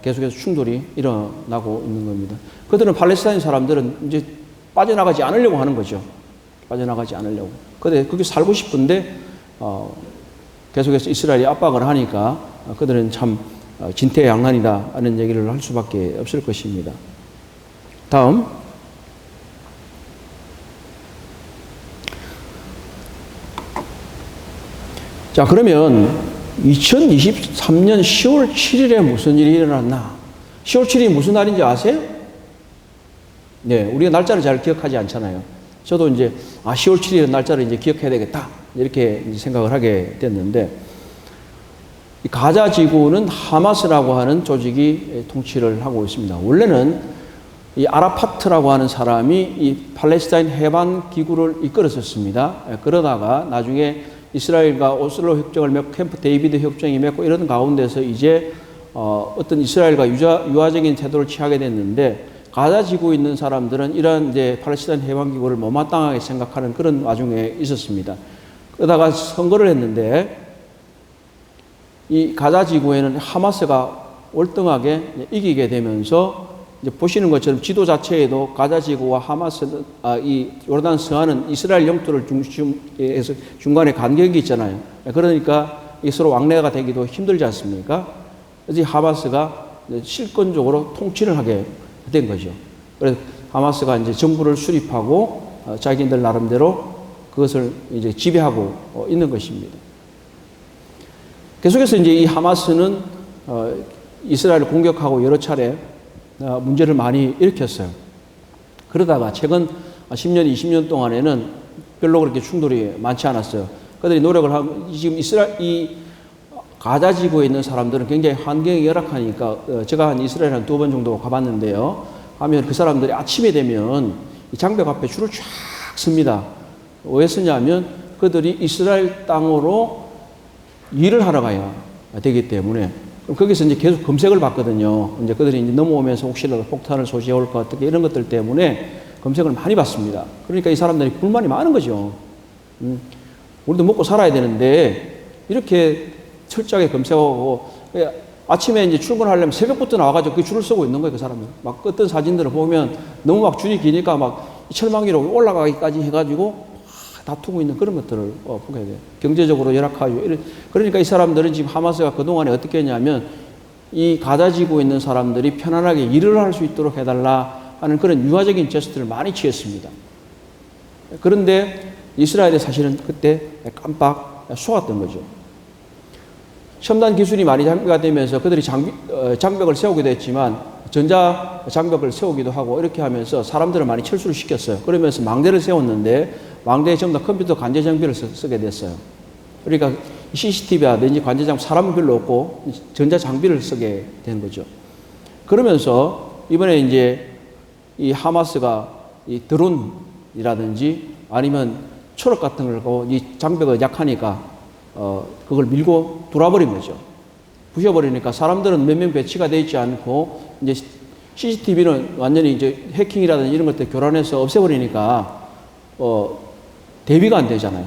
계속해서 충돌이 일어나고 있는 겁니다. 그들은 팔레스타인 사람들은 이제 빠져나가지 않으려고 하는 거죠. 빠져나가지 않으려고. 근데 거기 살고 싶은데 계속해서 이스라엘이 압박을 하니까 그들은 참 진퇴양난이다 하는 얘기를 할 수밖에 없을 것입니다. 다음. 자, 그러면 2023년 10월 7일에 무슨 일이 일어났나? 10월 7일이 무슨 날인지 아세요? 네, 우리가 날짜를 잘 기억하지 않잖아요. 저도 이제 10월 7일 날짜를 이제 기억해야 되겠다 이렇게 이제 생각을 하게 됐는데, 이 가자 지구는 하마스라고 하는 조직이 통치를 하고 있습니다. 원래는 이 아라파트라고 하는 사람이 이 팔레스타인 해방 기구를 이끌었었습니다. 그러다가 나중에 이스라엘과 오슬로 협정을 맺고 캠프 데이비드 협정이 맺고 이런 가운데서 이제 어떤 이스라엘과 유화적인 태도를 취하게 됐는데, 가자 지구에 있는 사람들은 이런 이제 팔레스타인 해방 기구를 못마땅하게 생각하는 그런 와중에 있었습니다. 그러다가 선거를 했는데 이 가자 지구에는 하마스가 월등하게 이기게 되면서 이제 보시는 것처럼 지도 자체에도 가자 지구와 하마스, 이 요르단 서안은 이스라엘 영토를 중심에서 중간에 간격이 있잖아요. 그러니까 서로 왕래가 되기도 힘들지 않습니까? 그래서 하마스가 실권적으로 통치를 하게 된 거죠. 그래서 하마스가 이제 정부를 수립하고 자기들 나름대로 그것을 이제 지배하고 있는 것입니다. 계속해서 이제 이 하마스는 이스라엘을 공격하고 여러 차례 문제를 많이 일으켰어요. 그러다가 최근 10년, 20년 동안에는 별로 그렇게 충돌이 많지 않았어요. 그들이 노력을 하고, 지금 이 가자 지구에 있는 사람들은 굉장히 환경이 열악하니까, 제가 한 이스라엘 한 2번 정도 가봤는데요. 하면 그 사람들이 아침에 되면 이 장벽 앞에 줄을 쫙 섭니다. 왜 쓰냐면 그들이 이스라엘 땅으로 일을 하러 가야 되기 때문에, 거기서 이제 계속 검색을 받거든요. 이제 그들이 이제 넘어오면서 혹시라도 폭탄을 소지해 올 것 같은 이런 것들 때문에 검색을 많이 받습니다. 그러니까 이 사람들이 불만이 많은 거죠. 우리도 먹고 살아야 되는데 이렇게 철저하게 검색하고, 아침에 이제 출근하려면 새벽부터 나와가지고 그 줄을 서고 있는 거예요, 그 사람들. 막 어떤 사진들을 보면 너무 막 줄이 기니까 막 철망기로 올라가기까지 해가지고 다투고 있는 그런 것들을 보게 돼요. 경제적으로 열악하고. 그러니까 이 사람들은 지금 하마스가 그동안에 어떻게 했냐면 이 가자 지구에 있는 사람들이 편안하게 일을 할 수 있도록 해달라 하는 그런 유화적인 제스처를 많이 취했습니다. 그런데 이스라엘이 사실은 그때 깜빡 속았던 거죠. 첨단 기술이 많이 장비가 되면서 그들이 장벽을 세우기도 했지만 전자 장벽을 세우기도 하고 이렇게 하면서 사람들을 많이 철수를 시켰어요. 그러면서 망대를 세웠는데 망대에 전부 다 컴퓨터 관제 장비를 쓰게 됐어요. 그러니까 CCTV라든지 관제 장비 사람은 별로 없고 전자 장비를 쓰게 된 거죠. 그러면서 이번에 이제 이 하마스가 이 드론이라든지 아니면 초록 같은 걸 갖고 이 장벽이 약하니까 그걸 밀고 돌아버린 거죠. 부셔버리니까 사람들은 몇 명 배치가 되어 있지 않고 이제 CCTV는 완전히 이제 해킹이라든지 이런 것들 교란해서 없애버리니까 대비가 안 되잖아요.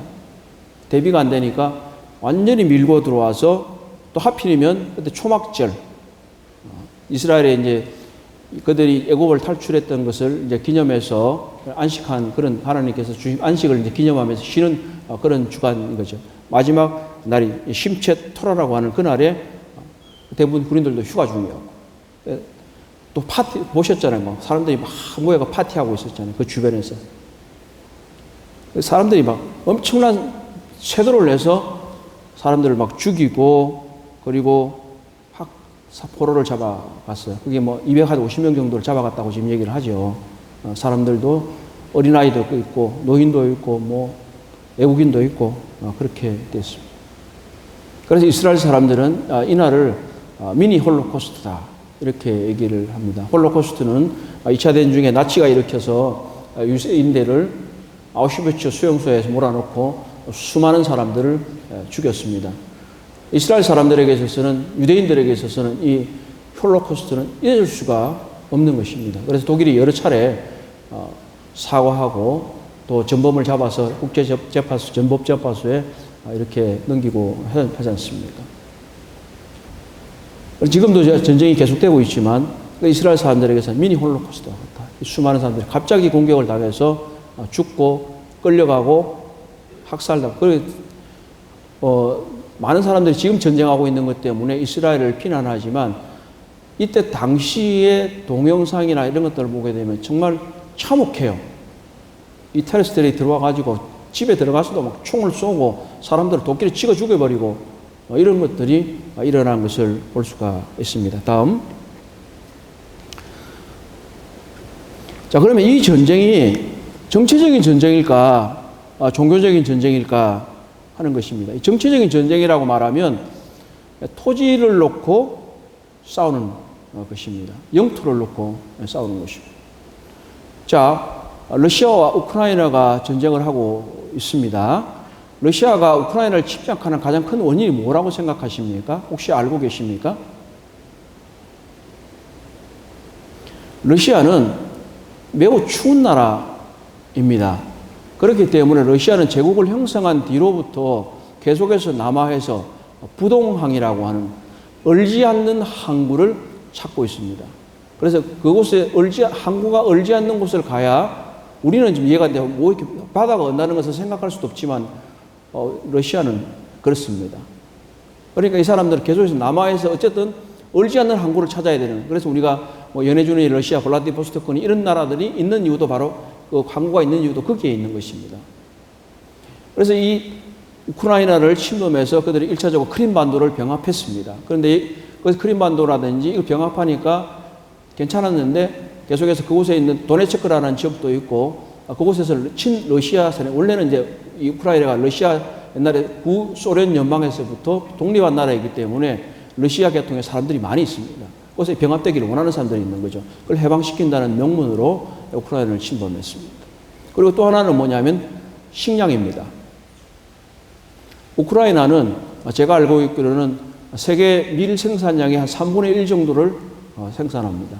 대비가 안 되니까 완전히 밀고 들어와서 또 하필이면 그때 초막절, 이스라엘에 이제 그들이 애국을 탈출했던 것을 이제 기념해서 안식한 그런 하나님께서 주신 안식을 이제 기념하면서 쉬는 그런 주간인 거죠. 마지막 날이 심채 토라라고 하는 그날에 대부분 군인들도 휴가 중이었고, 또 파티 보셨잖아요. 막 사람들이 막 모여가 파티하고 있었잖아요. 그 주변에서 사람들이 막 엄청난 쇄도를 내서 사람들을 막 죽이고, 그리고 포로를 잡아갔어요. 그게 뭐 250명 정도를 잡아갔다고 지금 얘기를 하죠. 사람들도 어린아이도 있고 노인도 있고 뭐 외국인도 있고 그렇게 됐습니다. 그래서 이스라엘 사람들은 이날을 미니 홀로코스트다 이렇게 얘기를 합니다. 홀로코스트는 2차 대전 중에 나치가 일으켜서 유대인들을 아우슈비츠 수용소에서 몰아넣고 수많은 사람들을 죽였습니다. 이스라엘 사람들에게 있어서는, 유대인들에게 있어서는 이 홀로코스트는 잊을 수가 없는 것입니다. 그래서 독일이 여러 차례 사과하고 또 전범을 잡아서 국제재판소, 전법재판소에 이렇게 넘기고 하지 않습니까? 지금도 전쟁이 계속되고 있지만 이스라엘 사람들에게서는 미니 홀로코스트와 같다. 수많은 사람들이 갑자기 공격을 당해서 죽고 끌려가고 학살당하고, 많은 사람들이 지금 전쟁하고 있는 것 때문에 이스라엘을 비난하지만 이때 당시의 동영상이나 이런 것들을 보게 되면 정말 참혹해요. 이 테러리스트들이 들어와가지고 집에 들어가서도 막 총을 쏘고 사람들을 도끼를 찍어 죽여버리고 이런 것들이 일어난 것을 볼 수가 있습니다. 다음. 자, 그러면 이 전쟁이 정치적인 전쟁일까, 종교적인 전쟁일까 하는 것입니다. 정치적인 전쟁이라고 말하면 토지를 놓고 싸우는 것입니다. 영토를 놓고 싸우는 것입니다. 자, 러시아와 우크라이나가 전쟁을 하고 있습니다. 러시아가 우크라이나를 침략하는 가장 큰 원인이 뭐라고 생각하십니까? 혹시 알고 계십니까? 러시아는 매우 추운 나라입니다. 그렇기 때문에 러시아는 제국을 형성한 뒤로부터 계속해서 남하에서 부동항이라고 하는 얼지 않는 항구를 찾고 있습니다. 그래서 그곳에 항구가 얼지 않는 곳을 가야 우리는 좀 이해가 되고 뭐 이렇게 바다가 온다는 것을 생각할 수도 없지만 러시아는 그렇습니다. 그러니까 이 사람들은 계속해서 남하에서 어쨌든 얼지 않는 항구를 찾아야 되는, 그래서 우리가 뭐 연해준이 러시아, 블라디보스토크니 이런 나라들이 있는 이유도 바로 그 항구가 있는 이유도 거기에 있는 것입니다. 그래서 이 우크라이나를 침범해서 그들이 1차적으로 크림반도를 병합했습니다. 그런데 그 크림반도라든지 이거 병합하니까 괜찮았는데 계속해서 그곳에 있는 도네츠크라는 지역도 있고 그곳에서 친러시아 세력, 원래는 이제 이 우크라이나가 러시아 옛날에 구소련 연방에서부터 독립한 나라이기 때문에 러시아 계통의 사람들이 많이 있습니다. 그것에 병합되기를 원하는 사람들이 있는 거죠. 그걸 해방시킨다는 명분으로 우크라이나를 침범했습니다. 그리고 또 하나는 뭐냐면 식량입니다. 우크라이나는 제가 알고 있기로는 세계 밀 생산량의 한 3분의 1 정도를 생산합니다.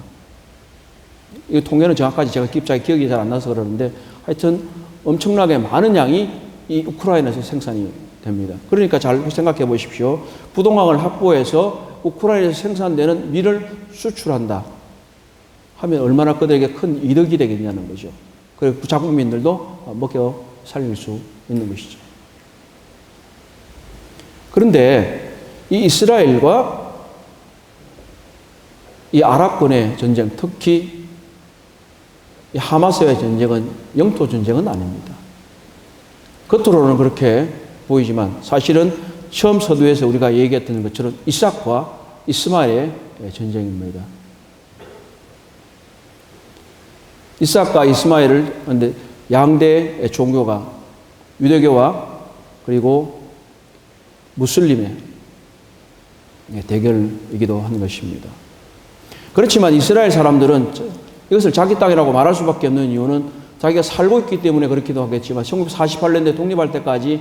이 통계는 정확하게 제가 기억이 잘 안 나서 그러는데 하여튼 엄청나게 많은 양이 이 우크라이나에서 생산이 됩니다. 그러니까 잘 생각해 보십시오. 부동강을 확보해서 우크라이나에서 생산되는 밀을 수출한다 하면 얼마나 그들에게 큰 이득이 되겠냐는 거죠. 그리고 자국민들도 먹여 살릴 수 있는 것이죠. 그런데 이 이스라엘과 이 아랍권의 전쟁, 특히 이 하마스의 전쟁은 영토 전쟁은 아닙니다. 겉으로는 그렇게 보이지만 사실은 처음 서두에서 우리가 얘기했던 것처럼 이삭과 이스마엘의 전쟁입니다. 이삭과 이스마엘을 근데 양대 종교가 유대교와 그리고 무슬림의 대결이기도 한 것입니다. 그렇지만 이스라엘 사람들은 이것을 자기 땅이라고 말할 수밖에 없는 이유는 자기가 살고 있기 때문에 그렇기도 하겠지만 1948년대 독립할 때까지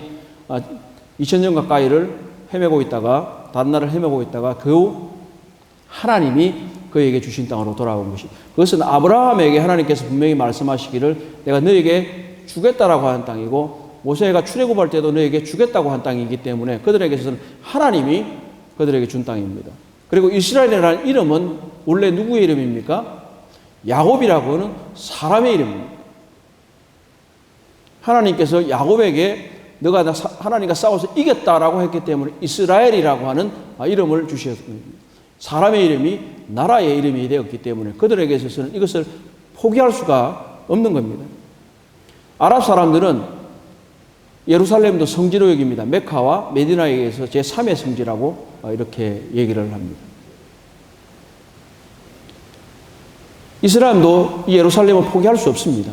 2000년 가까이를 헤매고 있다가 다른 나라를 헤매고 있다가 겨우 하나님이 그에게 주신 땅으로 돌아온 것이 그것은 아브라함에게 하나님께서 분명히 말씀하시기를 내가 너에게 주겠다라고 하는 땅이고 모세가 출애굽할 때도 너에게 주겠다고 한 땅이기 때문에 그들에게서는 하나님이 그들에게 준 땅입니다. 그리고 이스라엘이라는 이름은 원래 누구의 이름입니까? 야곱이라고 하는 사람의 이름입니다. 하나님께서 야곱에게 너가 하나님과 싸워서 이겼다라고 했기 때문에 이스라엘이라고 하는 이름을 주셨습니다. 사람의 이름이 나라의 이름이 되었기 때문에 그들에게 있어서는 이것을 포기할 수가 없는 겁니다. 아랍 사람들은 예루살렘도 성지로 여깁니다. 메카와 메디나에 의해서 제3의 성지라고 이렇게 얘기를 합니다. 이스라엘도 이 예루살렘을 포기할 수 없습니다.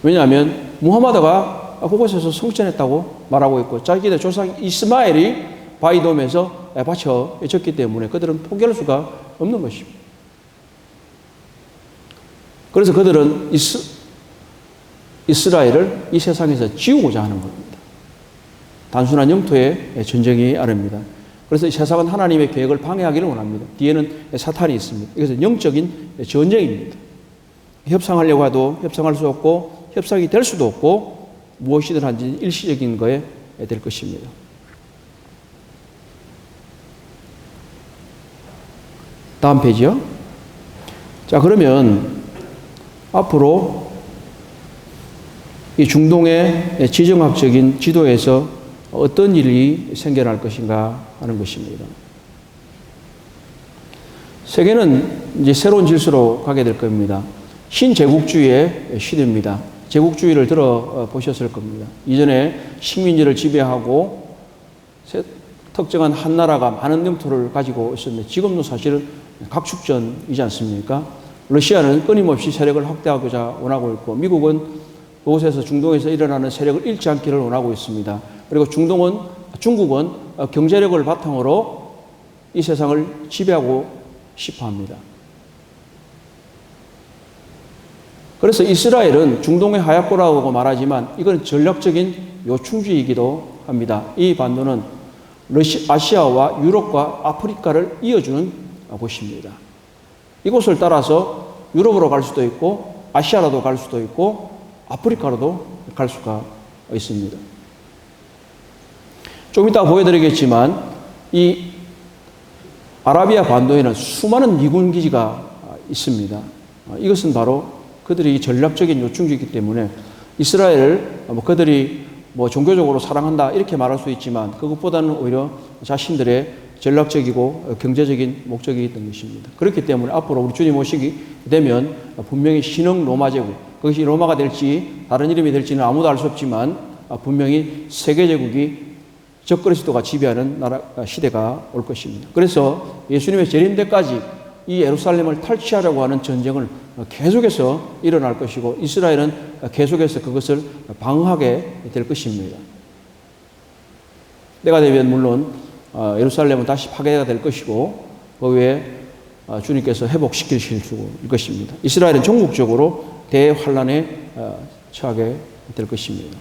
왜냐하면 무하마드가 그곳에서 성전했다고 말하고 있고 자기들 조상 이스마엘이 바이돔에서 바쳐졌기 때문에 그들은 포기할 수가 없는 것입니다. 그래서 그들은 이스라엘을 이 세상에서 지우고자 하는 겁니다. 단순한 영토의 전쟁이 아닙니다. 그래서 이 세상은 하나님의 계획을 방해하기를 원합니다. 뒤에는 사탄이 있습니다. 이것은 영적인 전쟁입니다. 협상하려고 해도 협상할 수 없고 협상이 될 수도 없고 무엇이든 한지 일시적인 거에 될 것입니다. 다음 페이지요. 자, 그러면 앞으로 이 중동의 지정학적인 지도에서 어떤 일이 생겨날 것인가 하는 것입니다. 세계는 이제 새로운 질서로 가게 될 겁니다. 신제국주의의 시대입니다. 제국주의를 들어보셨을 겁니다. 이전에 식민지를 지배하고 특정한 한 나라가 많은 영토를 가지고 있었는데 지금도 사실은 각축전이지 않습니까? 러시아는 끊임없이 세력을 확대하고자 원하고 있고 미국은 그곳에서 중동에서 일어나는 세력을 잃지 않기를 원하고 있습니다. 그리고 중국은 경제력을 바탕으로 이 세상을 지배하고 싶어 합니다. 그래서 이스라엘은 중동의 하얗고라고 말하지만 이건 전략적인 요충지이기도 합니다. 이 반도는 아시아와 유럽과 아프리카를 이어주는 곳입니다. 이곳을 따라서 유럽으로 갈 수도 있고 아시아라도 갈 수도 있고 아프리카로도 갈 수가 있습니다. 좀 이따 보여드리겠지만 이 아라비아 반도에는 수많은 미군 기지가 있습니다. 이것은 바로 그들이 전략적인 요충지이기 때문에 이스라엘을 그들이 종교적으로 사랑한다 이렇게 말할 수 있지만 그것보다는 오히려 자신들의 전략적이고 경제적인 목적이 있던 것입니다. 그렇기 때문에 앞으로 우리 주님 오시게 되면 분명히 신흥 로마 제국, 그것이 로마가 될지 다른 이름이 될지는 아무도 알 수 없지만 분명히 세계 제국이 적그리스도가 지배하는 나라 시대가 올 것입니다. 그래서 예수님의 재림 때까지 이 예루살렘을 탈취하려고 하는 전쟁을 계속해서 일어날 것이고 이스라엘은 계속해서 그것을 방어하게 될 것입니다. 때가 되면 물론 예루살렘은 다시 파괴가 될 것이고 그 외에 주님께서 회복시키실 것입니다. 이스라엘은 종국적으로 대환란에 처하게 될 것입니다.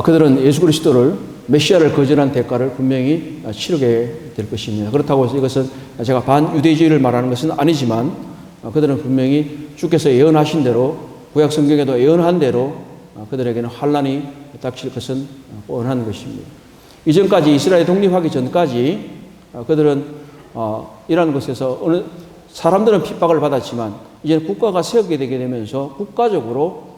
그들은 예수 그리스도를 메시아를 거절한 대가를 분명히 치르게 될 것입니다. 그렇다고 해서 이것은 제가 반유대주의를 말하는 것은 아니지만 그들은 분명히 주께서 예언하신 대로 구약 성경에도 예언한 대로 그들에게는 환란이 닥칠 것은 뻔한 것입니다. 이전까지 이스라엘 독립하기 전까지 그들은 이러한 것에서 어느 사람들은 핍박을 받았지만 이제 국가가 세우게 되게 되면서 국가적으로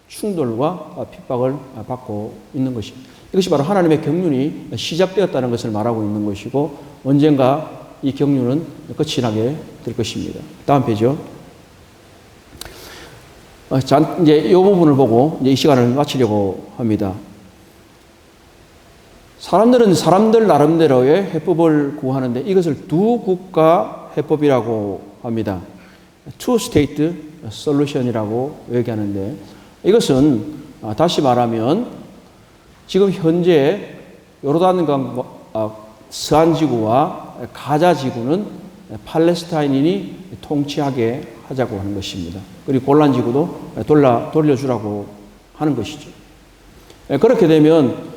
충돌과 핍박을 받고 있는 것입니다. 이것이 바로 하나님의 경륜이 시작되었다는 것을 말하고 있는 것이고 언젠가 이 경륜은 끝이 나게 될 것입니다. 다음 페이지요. 이제 이 부분을 보고 이제 이 시간을 마치려고 합니다. 사람들은 사람들 나름대로의 해법을 구하는데 이것을 두 국가 해법이라고 합니다. Two State Solution이라고 얘기하는데 이것은 다시 말하면 지금 현재 요르단강 서안지구와 가자지구는 팔레스타인인이 통치하게 하자고 하는 것입니다. 그리고 골란지구도 돌려주라고 하는 것이죠. 그렇게 되면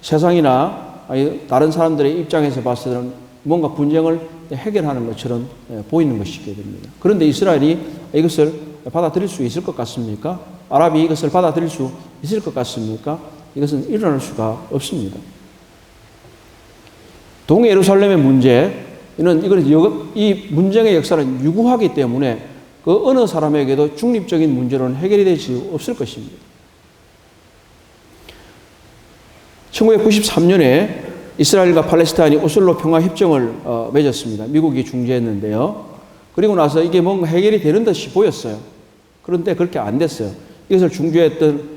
세상이나 다른 사람들의 입장에서 봤을 때는 뭔가 분쟁을 해결하는 것처럼 보이는 것이게 됩니다. 그런데 이스라엘이 이것을 받아들일 수 있을 것 같습니까? 아랍이 이것을 받아들일 수 있을 것 같습니까? 이것은 일어날 수가 없습니다. 동예루살렘의 문제는 이 문쟁의 역사는 유구하기 때문에 그 어느 사람에게도 중립적인 문제로는 해결이 될 수 없을 것입니다. 1993년에 이스라엘과 팔레스타인이 오슬로 평화협정을 맺었습니다. 미국이 중재했는데요. 그리고 나서 이게 뭔가 해결이 되는 듯이 보였어요. 그런데 그렇게 안 됐어요. 이것을 중재했던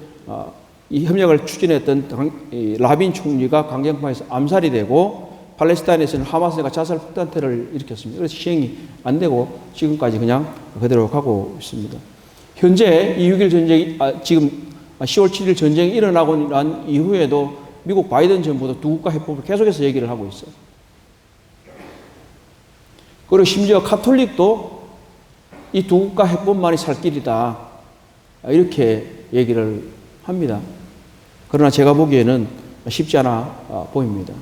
이 협력을 추진했던 라빈 총리가 강경파에서 암살이 되고 팔레스타인에서는 하마스가 자살 폭탄테러를 일으켰습니다. 그래서 시행이 안 되고 지금까지 그냥 그대로 가고 있습니다. 현재 이 6.1 전쟁이 지금 10월 7일 전쟁이 일어나고 난 이후에도 미국 바이든 정부도 두 국가 해법을 계속해서 얘기를 하고 있어요. 그리고 심지어 카톨릭도 이 두 국가 해법만이 살 길이다 이렇게 얘기를 합니다. 그러나 제가 보기에는 쉽지 않아 보입니다.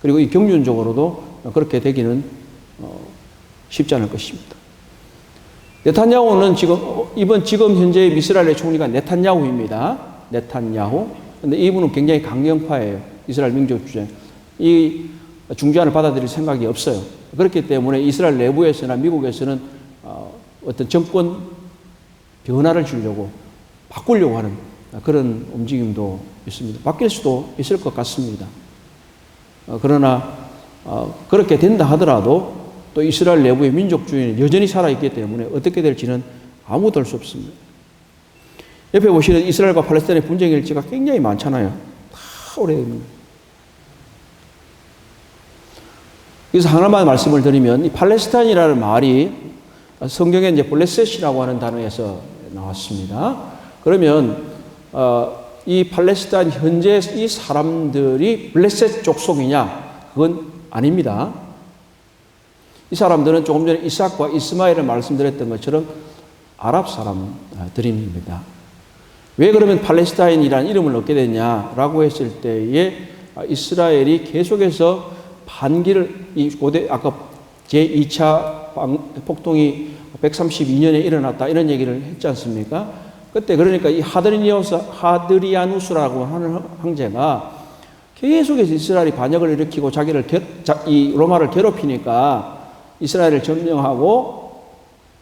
그리고 이 경륜적으로도 그렇게 되기는 쉽지 않을 것입니다. 네탄야후는 지금 현재 이스라엘의 총리가 네탄야후입니다. 네탄야후. 근데 이분은 굉장히 강경파예요. 이스라엘 민족주의. 이 중재안을 받아들일 생각이 없어요. 그렇기 때문에 이스라엘 내부에서나 미국에서는 어떤 정권 변화를 주려고 바꾸려고 하는 그런 움직임도 있습니다. 바뀔 수도 있을 것 같습니다. 그러나 그렇게 된다 하더라도 또 이스라엘 내부의 민족주의는 여전히 살아있기 때문에 어떻게 될지는 아무도 알 수 없습니다. 옆에 보시는 이스라엘과 팔레스타인의 분쟁 일지가 굉장히 많잖아요. 다 오래됩니다. 그래서 하나만 말씀을 드리면 이 팔레스타인이라는 말이 성경에 이제 블레셋이라고 하는 단어에서 나왔습니다. 그러면 이 팔레스타인 현재 이 사람들이 블레셋 족속이냐? 그건 아닙니다. 이 사람들은 조금 전에 이삭과 이스마엘을 말씀드렸던 것처럼 아랍 사람들입니다. 왜 그러면 팔레스타인이라는 이름을 얻게 됐냐라고 했을 때에 이스라엘이 계속해서 반기를 아까 제2차 폭동이 132년에 일어났다 이런 얘기를 했지 않습니까? 그때 그러니까 이 하드리아누스라고 하는 황제가 계속해서 이스라엘이 반역을 일으키고 이 로마를 괴롭히니까 이스라엘을 점령하고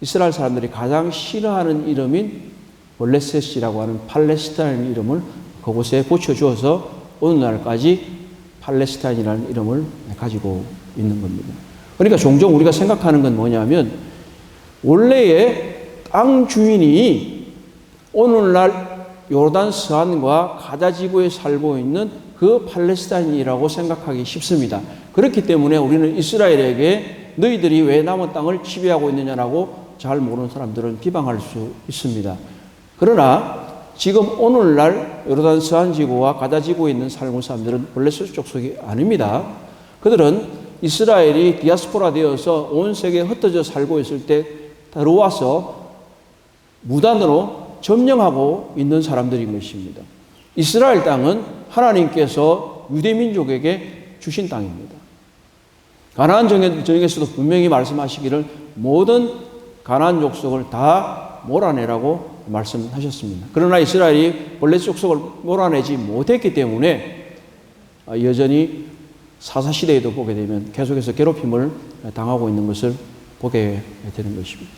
이스라엘 사람들이 가장 싫어하는 이름인 블레셋이라고 하는 팔레스타인 이름을 그곳에 붙여주어서 오늘날까지 팔레스타인이라는 이름을 가지고 있는 겁니다. 그러니까 종종 우리가 생각하는 건 뭐냐면 원래의 땅 주인이 오늘날 요르단 서안과 가자 지구에 살고 있는 그 팔레스타인이라고 생각하기 쉽습니다. 그렇기 때문에 우리는 이스라엘에게 너희들이 왜 남은 땅을 지배하고 있느냐라고 잘 모르는 사람들은 비방할 수 있습니다. 그러나 지금 오늘날 요르단 서안지구와 가다지구에 있는 살고 사람들은 블레셋 족속이 아닙니다. 그들은 이스라엘이 디아스포라 되어서 온 세계에 흩어져 살고 있을 때 들어와서 무단으로 점령하고 있는 사람들인 것입니다. 이스라엘 땅은 하나님께서 유대민족에게 주신 땅입니다. 가나안 정에서도 분명히 말씀하시기를 모든 가나안 족속을 다 몰아내라고 말씀하셨습니다. 그러나 이스라엘이 블레셋 족속을 몰아내지 못했기 때문에 여전히 사사시대에도 보게 되면 계속해서 괴롭힘을 당하고 있는 것을 보게 되는 것입니다.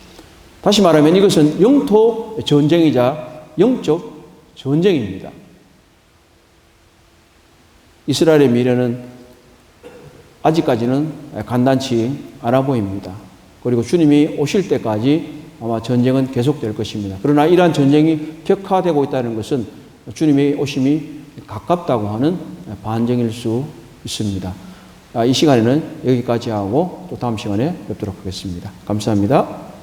다시 말하면 이것은 영토 전쟁이자 영적 전쟁입니다. 이스라엘의 미래는 아직까지는 간단치 않아 보입니다. 그리고 주님이 오실 때까지 아마 전쟁은 계속될 것입니다. 그러나 이러한 전쟁이 격화되고 있다는 것은 주님의 오심이 가깝다고 하는 반증일 수 있습니다. 이 시간에는 여기까지 하고 또 다음 시간에 뵙도록 하겠습니다. 감사합니다.